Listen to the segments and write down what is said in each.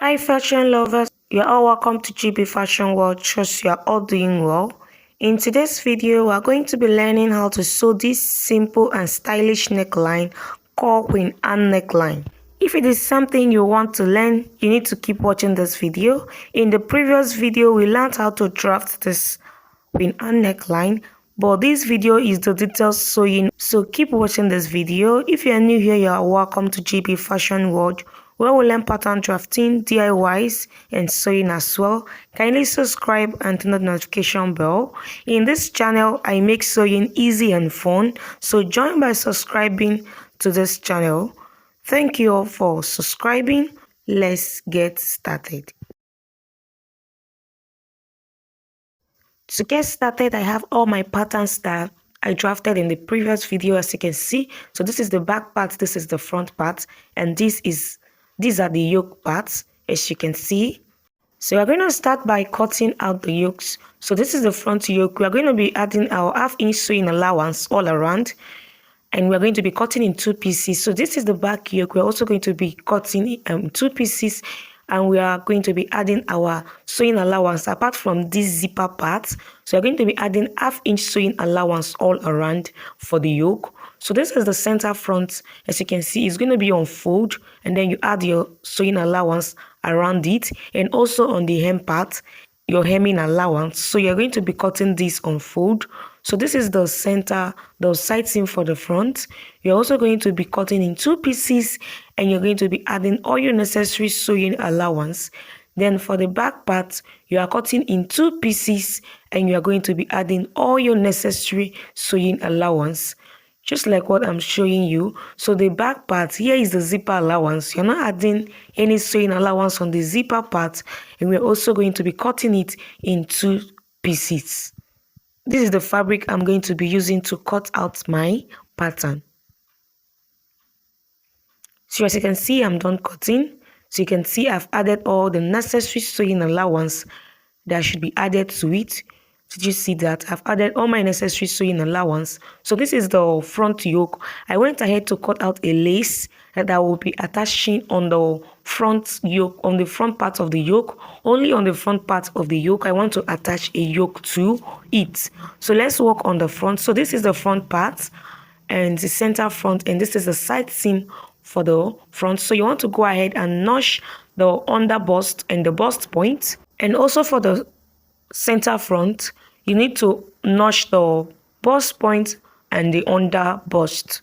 Hi fashion lovers, you're all welcome to GB Fashion World. Trust you're all doing well. In today's video, we're going to be learning how to sew this simple and stylish neckline called Queen Anne Neckline. If it is something you want to learn, you need to keep watching this video. In the previous video, we learned how to draft this Queen Anne neckline, but this video is the detailed sewing, so keep watching this video. If you are new here, you are welcome to GB Fashion World, where we learn pattern drafting, DIYs, and sewing as well. Kindly subscribe and turn on the notification bell. In this channel, I make sewing easy and fun, so join by subscribing to this channel. Thank you all for subscribing. Let's get started. To get started, I have all my patterns that I drafted in the previous video, as you can see. So this is the back part, this is the front part, and these are the yoke parts, as you can see. So we're going to start by cutting out the yokes. So this is the front yoke. We're going to be adding our half-inch sewing allowance all around, and we're going to be cutting in 2 pieces. So this is the back yoke. We're also going to be cutting 2 pieces, and we are going to be adding our sewing allowance apart from this zipper part. So we're going to be adding half-inch sewing allowance all around for the yoke. So this is the center front. As you can see, it's going to be on fold, and then you add your sewing allowance around it, and also on the hem part, your hemming allowance. So you're going to be cutting this on fold. So this is the center, the side seam for the front. You're also going to be cutting in 2 pieces, and you're going to be adding all your necessary sewing allowance. Then for the back part, you are cutting in 2 pieces, and you are going to be adding all your necessary sewing allowance, just like what I'm showing you. So the back part, here is the zipper allowance. You're not adding any sewing allowance on the zipper part, and we're also going to be cutting it in 2 pieces. This is the fabric I'm going to be using to cut out my pattern. So as you can see, I'm done cutting. So you can see I've added all the necessary sewing allowance that should be added to it. Did you see that? I've added all my necessary sewing allowance. So this is the front yoke. I went ahead to cut out a lace that I will be attaching on the front yoke, on the front part of the yoke. Only on the front part of the yoke, I want to attach a yoke to it. So let's work on the front. So this is the front part and the center front, and this is the side seam for the front. So you want to go ahead and notch the under bust and the bust point, and also for the center front, you need to notch the bust point and the under bust.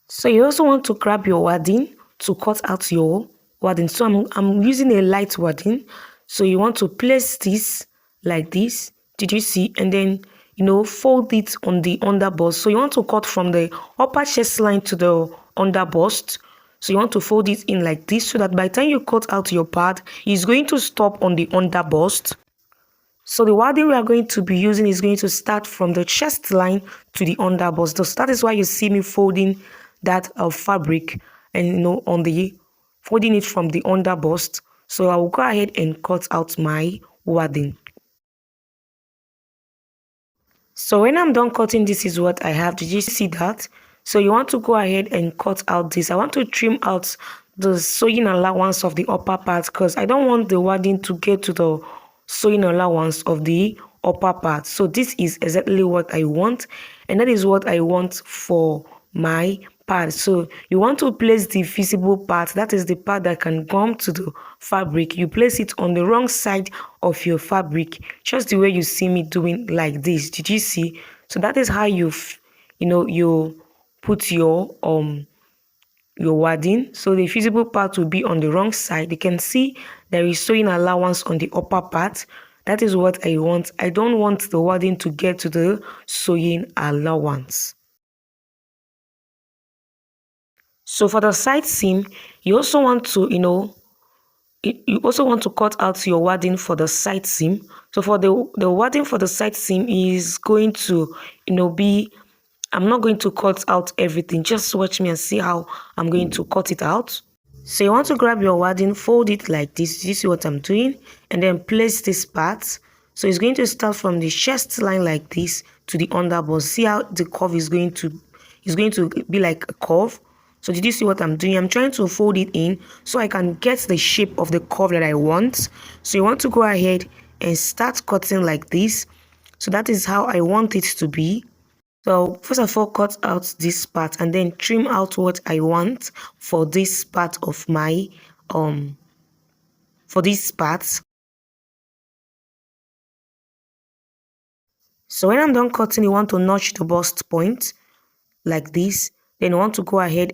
So you also want to grab your wadding to cut out your wadding. So I'm using a light wadding. So you want to place this like this. Did you see? And then fold it on the under bust. So you want to cut from the upper chest line to the under bust. So you want to fold it in like this, so that by the time you cut out your part, it's going to stop on the under bust. So the wadding we are going to be using is going to start from the chest line to the under bust. So that is why you see me folding that fabric, and folding it from the under bust. So I will go ahead and cut out my wadding. So when I'm done cutting, this is what I have. Did you see that? So you want to go ahead and cut out this. I want to trim out the sewing allowance of the upper part, because I don't want the wadding to get to the sewing allowance of the upper part. So this is exactly what I want, and that is what I want for my part. So you want to place the visible part, that is the part that can gum to the fabric. You place it on the wrong side of your fabric, just the way you see me doing like this. Did you see? So that is how you put your wadding. So the visible part will be on the wrong side. You can see there is sewing allowance on the upper part. That is what I want. I don't want the wadding to get to the sewing allowance. So for the side seam, you also want to cut out your wadding for the side seam. So for the wadding for the side seam is going to be, I'm not going to cut out everything. Just watch me and see how I'm going to cut it out. So you want to grab your wadding, fold it like this. You see what I'm doing? And then place this part. So it's going to start from the chest line like this to the under bust. See how the curve is going to be like a curve. So did you see what I'm doing? I'm trying to fold it in so I can get the shape of the curve that I want. So you want to go ahead and start cutting like this. So that is how I want it to be. So first of all, cut out this part and then trim out what I want for this part of my for this part. So when I'm done cutting, you want to notch the bust point like this. Then you want to go ahead,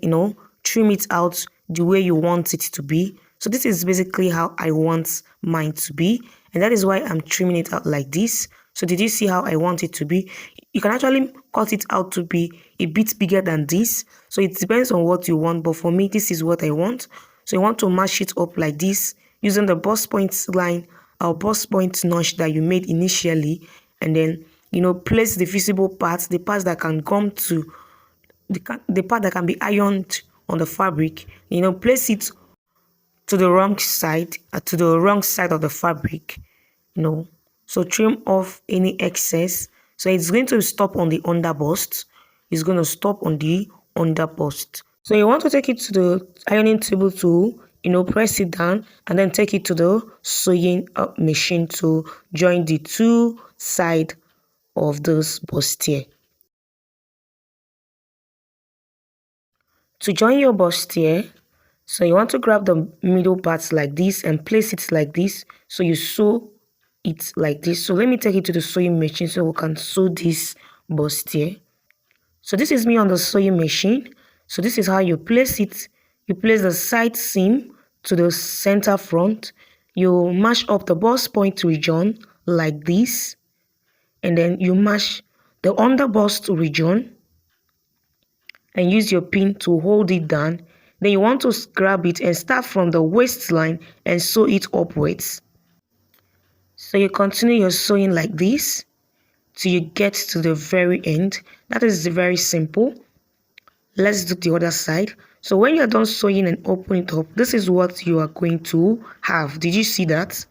trim it out the way you want it to be. So this is basically how I want mine to be, and that is why I'm trimming it out like this. So did you see how I want it to be? You can actually cut it out to be a bit bigger than this. So it depends on what you want, but for me, this is what I want. So you want to match it up like this using the bust point line or bust point notch that you made initially, and then place the visible parts, the parts that can come to the part that can be ironed on the fabric, place it to the wrong side, of the fabric, so trim off any excess. So it's going to stop on the under bust. It's going to stop on the under bust. So you want to take it to the ironing table to, press it down and then take it to the sewing machine to join the two sides of this bustier. To join your bustier, so you want to grab the middle parts like this and place it like this. So you sew it like this. So let me take it to the sewing machine so we can sew this bustier. So this is me on the sewing machine. So this is how you place it. You place the side seam to the center front. You mash up the bust point region like this. And then you mash the under bust region and use your pin to hold it down. Then you want to grab it and start from the waistline and sew it upwards. So you continue your sewing like this till you get to the very end. That is very simple. Let's do the other side. So when you're done sewing and open it up, this is what you are going to have. Did you see that?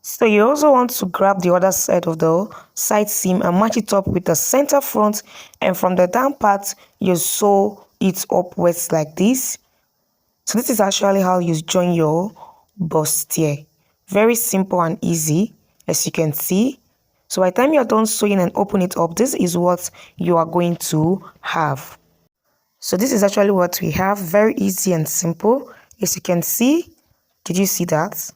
So you also want to grab the other side of the side seam and match it up with the center front, and from the down part you sew it upwards like this. So this is actually how you join your bustier. Very simple and easy, as you can see. So by the time you're done sewing and open it up, this is what you are going to have. So this is actually what we have. Very easy and simple, as you can see. Did you see that?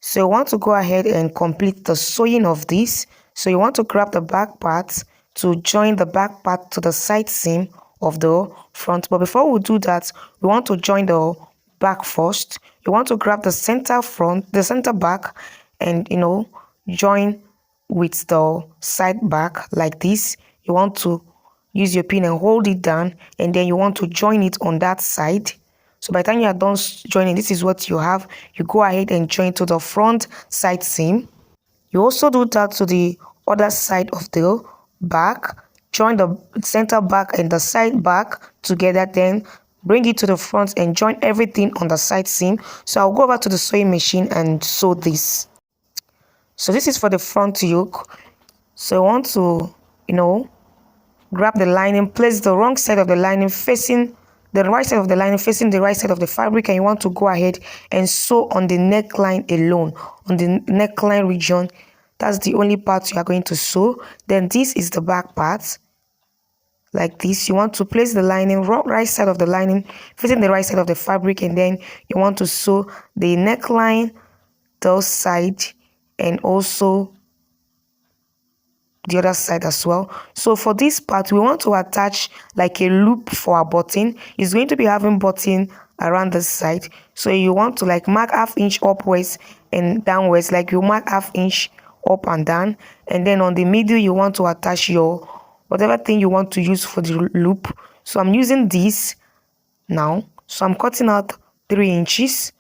So you want to go ahead and complete the sewing of this. So you want to grab the back part to join the back part to the side seam of the front. But before we do that, we want to join the back first. You want to grab the center front, the center back, and join with the side back like this. You want to use your pin and hold it down, and then you want to join it on that side. So by the time you are done joining, this is what you have. You go ahead and join to the front side seam. You also do that to the other side of the back. Join the center back and the side back together, then bring it to the front and join everything on the side seam. So I'll go over to the sewing machine and sew this. So this is for the front yoke. So I want to, grab the lining, place the wrong side of the lining facing the right side of the lining, facing the right side of the fabric, and you want to go ahead and sew on the neckline alone, on the neckline region. That's the only part you are going to sew. Then this is the back part like this. You want to place the lining, right side of the lining facing the right side of the fabric, and then you want to sew the neckline, the side, and also the other side as well. So for this part, we want to attach like a loop for our button. It's going to be having button around the side. So you want to like mark ½ inch upwards and downwards, like you mark ½ inch up and down, and then on the middle you want to attach your whatever thing you want to use for the loop. So I'm using this now. So I'm cutting out 3 inches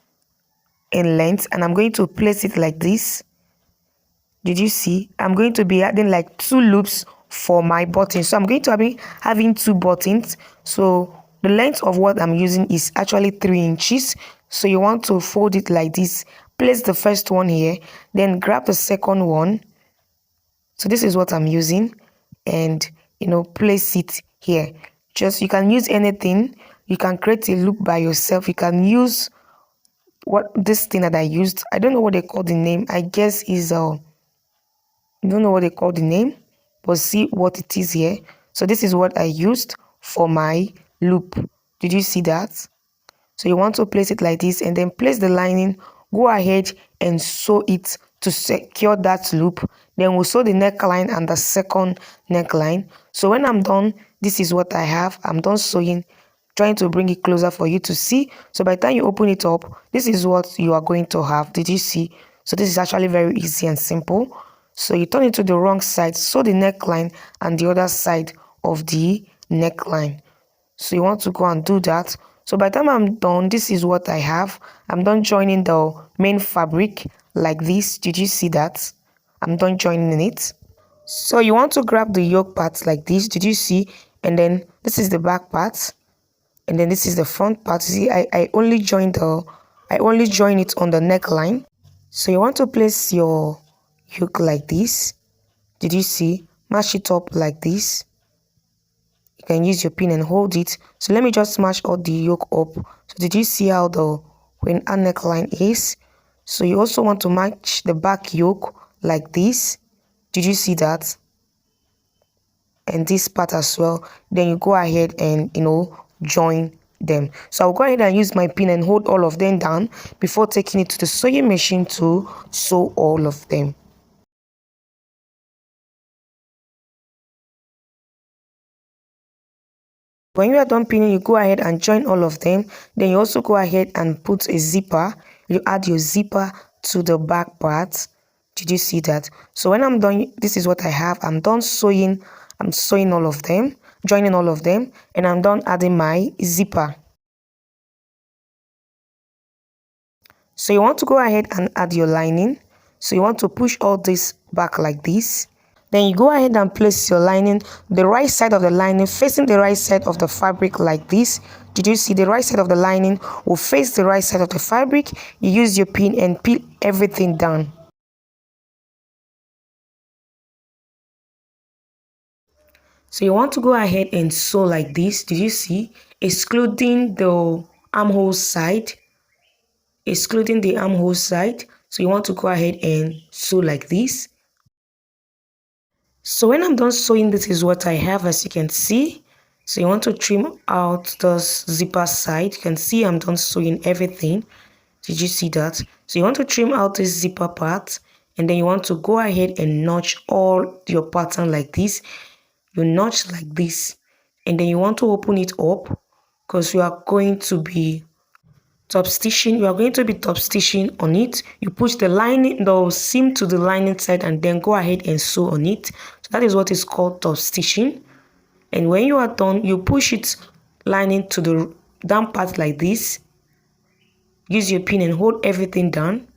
in length and I'm going to place it like this. Did you see? I'm going to be adding like 2 loops for my button. So I'm going to be having 2 buttons. So the length of what I'm using is actually 3 inches. So you want to fold it like this. Place the first one here, then grab the second one. So this is what I'm using, and place it here. Just you can use anything. You can create a loop by yourself. You can use what this thing that I used. I don't know what they call the name. I guess is I don't know what they call the name, but see what it is here. So this is what I used for my loop. Did you see that? So you want to place it like this and then place the lining, go ahead and sew it to secure that loop. Then we'll sew the neckline and the second neckline. So when I'm done, this is what I have. I'm done sewing, trying to bring it closer for you to see. So by the time you open it up, this is what you are going to have. Did you see? So this is actually very easy and simple. So you turn it to the wrong side, sew the neckline and the other side of the neckline. So you want to go and do that. So by the time I'm done, this is what I have. I'm done joining the main fabric like this. Did you see that? I'm done joining it. So you want to grab the yoke part like this. Did you see? And then this is the back part. And then this is the front part. See, I only join it on the neckline. So you want to place your yoke like this. Did you see? Mash it up like this. You can use your pin and hold it. So let me just smash all the yoke up. So did you see how the Queen Anne neckline is? So you also want to match the back yoke like this. Did you see that? And this part as well. Then you go ahead and join them. So I'll go ahead and use my pin and hold all of them down before taking it to the sewing machine to sew all of them. When you are done pinning, you go ahead and join all of them. Then you also go ahead and put a zipper. You add your zipper to the back part. Did you see that? So when I'm done, this is what I have. I'm done sewing. I'm sewing all of them, joining all of them, and I'm done adding my zipper. So you want to go ahead and add your lining. So you want to push all this back like this. Then you go ahead and place your lining, the right side of the lining facing the right side of the fabric like this. Did you see? The right side of the lining will face the right side of the fabric. You use your pin and pin everything down. So you want to go ahead and sew like this. Did you see? Excluding the armhole side. Excluding the armhole side. So you want to go ahead and sew like this. So when I'm done sewing, this is what I have, as you can see. So you want to trim out the zipper side. You can see I'm done sewing everything. Did you see that? So you want to trim out this zipper part, and then you want to go ahead and notch all your pattern like this. You notch like this, and then you want to open it up because you are going to be top stitching. You are going to be top stitching on it. You push the lining, the seam to the lining side, and then go ahead and sew on it. So that is what is called top stitching. And when you are done, you push it lining to the down part like this. Use your pin and hold everything down.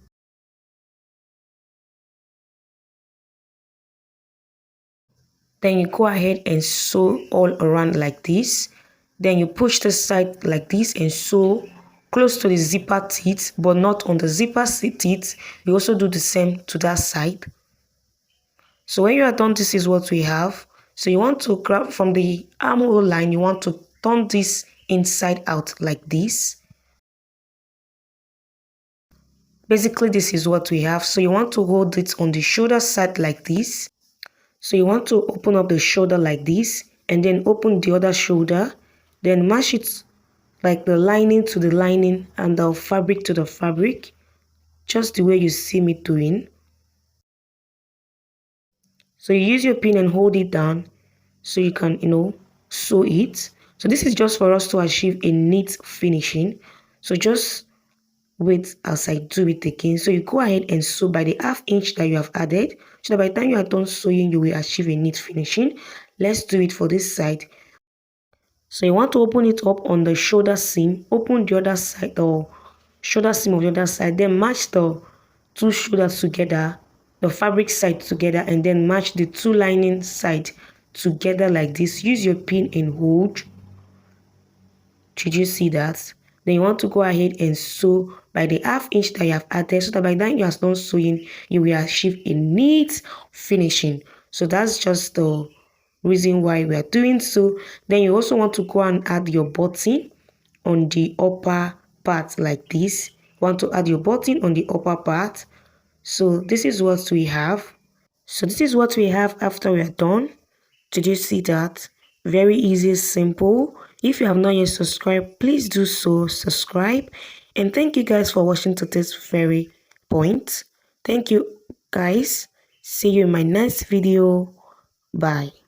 Then you go ahead and sew all around like this. Then you push the side like this and sew close to the zipper teeth, but not on the zipper teeth. You also do the same to that side. So when you are done, this is what we have. So you want to grab from the armhole line, you want to turn this inside out like this. Basically, this is what we have. So you want to hold it on the shoulder side like this. So you want to open up the shoulder like this and then open the other shoulder. Then match it like the lining to the lining and the fabric to the fabric. Just the way you see me doing. So you use your pin and hold it down so you can, sew it. So this is just for us to achieve a neat finishing. So just wait as I do it again. So you go ahead and sew by the ½ inch that you have added. So that by the time you are done sewing, you will achieve a neat finishing. Let's do it for this side. So you want to open it up on the shoulder seam. Open the other side, the shoulder seam of the other side. Then match the two shoulders together, the fabric side together, and then match the two lining side together like this. Use your pin and hold. Did you see that? Then you want to go ahead and sew by the ½ inch that you have added, so that by the time you are done sewing, you will achieve a neat finishing. So that's just the reason why we are doing so. Then you also want to go and add your button on the upper part like this. Want to add your button on the upper part. So this is what we have. So this is what we have after we are done. Did you see that? Very easy, simple. If you have not yet subscribed, please do so, subscribe. And thank you guys for watching to this very point. Thank you guys. See you in my next video. Bye.